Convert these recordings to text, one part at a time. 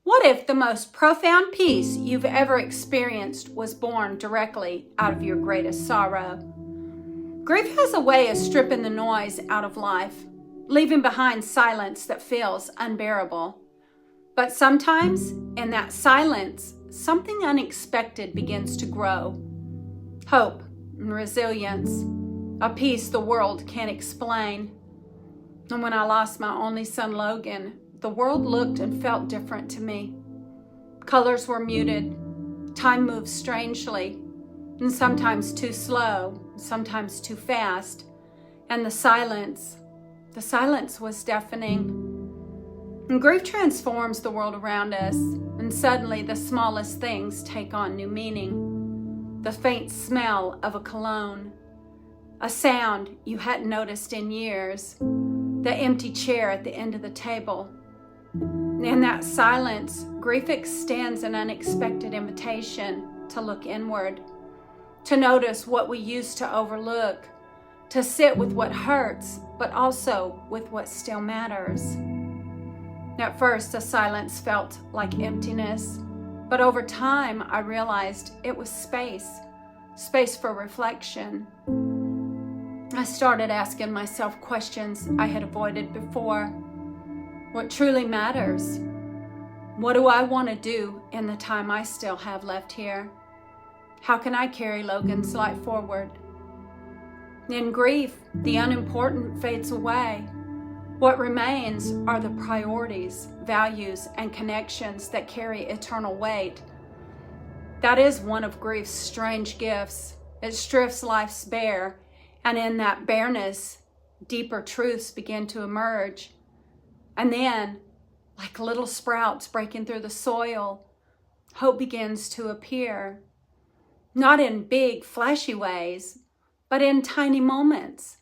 What if the most profound peace you've ever experienced was born directly out of your greatest sorrow? Grief has a way of stripping the noise out of life, leaving behind silence that feels unbearable. But sometimes, in that silence, something unexpected begins to grow. Hope and resilience, a peace the world can't explain. And when I lost my only son, Logan, the world looked and felt different to me. Colors were muted, time moved strangely, and sometimes too slow, sometimes too fast, and the silence was deafening. And grief transforms the world around us, and suddenly the smallest things take on new meaning. The faint smell of a cologne, a sound you hadn't noticed in years, the empty chair at the end of the table. In that silence, grief extends an unexpected invitation to look inward, to notice what we used to overlook, to sit with what hurts, but also with what still matters. At first, the silence felt like emptiness, but over time, I realized it was space for reflection. I started asking myself questions I had avoided before. What truly matters? What do I want to do in the time I still have left here? How can I carry Logan's light forward? In grief, the unimportant fades away. What remains are the priorities, values, and connections that carry eternal weight. That is one of grief's strange gifts. It strips life's bare, and in that bareness, deeper truths begin to emerge. And then, like little sprouts breaking through the soil, hope begins to appear. Not in big, flashy ways, but in tiny moments.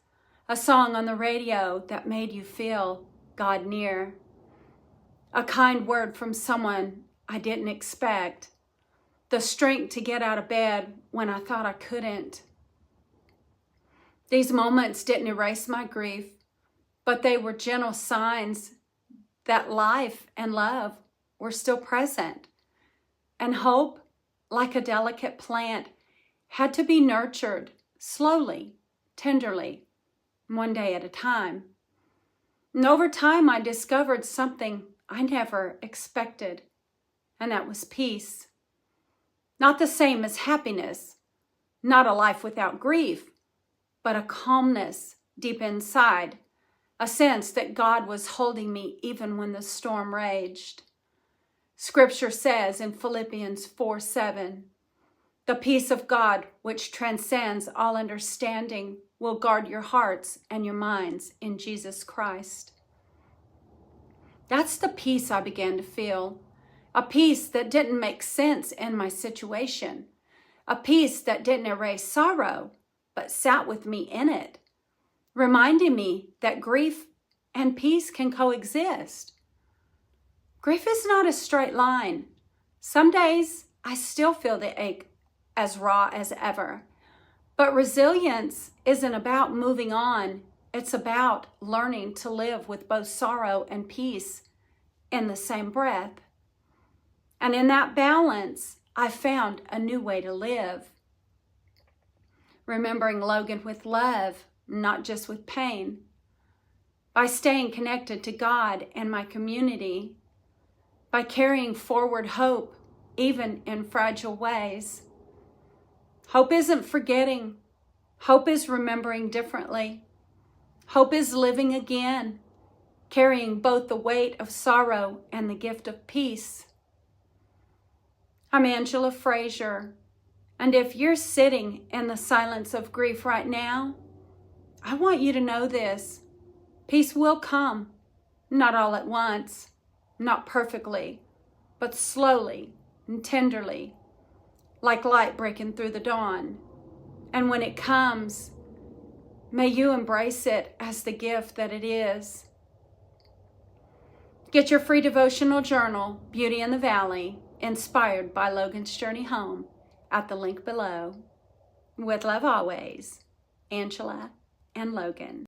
A song on the radio that made you feel God near. A kind word from someone I didn't expect. The strength to get out of bed when I thought I couldn't. These moments didn't erase my grief, but they were gentle signs that life and love were still present. And hope, like a delicate plant, had to be nurtured slowly, tenderly, one day at a time. And over time, I discovered something I never expected, and that was peace. Not the same as happiness, not a life without grief, but a calmness deep inside, a sense that God was holding me even when the storm raged. Scripture says in Philippians 4:7, "The peace of God, which transcends all understanding, will guard your hearts and your minds in Jesus Christ." That's the peace I began to feel, a peace that didn't make sense in my situation, a peace that didn't erase sorrow, but sat with me in it, reminding me that grief and peace can coexist. Grief is not a straight line. Some days I still feel the ache as raw as ever. But resilience isn't about moving on. It's about learning to live with both sorrow and peace in the same breath. And in that balance, I found a new way to live. Remembering Logan with love, not just with pain. By staying connected to God and my community. By carrying forward hope, even in fragile ways. Hope isn't forgetting. Hope is remembering differently. Hope is living again, carrying both the weight of sorrow and the gift of peace. I'm Angela Frazier, and if you're sitting in the silence of grief right now, I want you to know this. Peace will come, not all at once, not perfectly, but slowly and tenderly, like light breaking through the dawn. And when it comes, may you embrace it as the gift that it is. Get your free devotional journal, Beauty in the Valley, inspired by Logan's journey home, at the link below. With love always, Angela and Logan.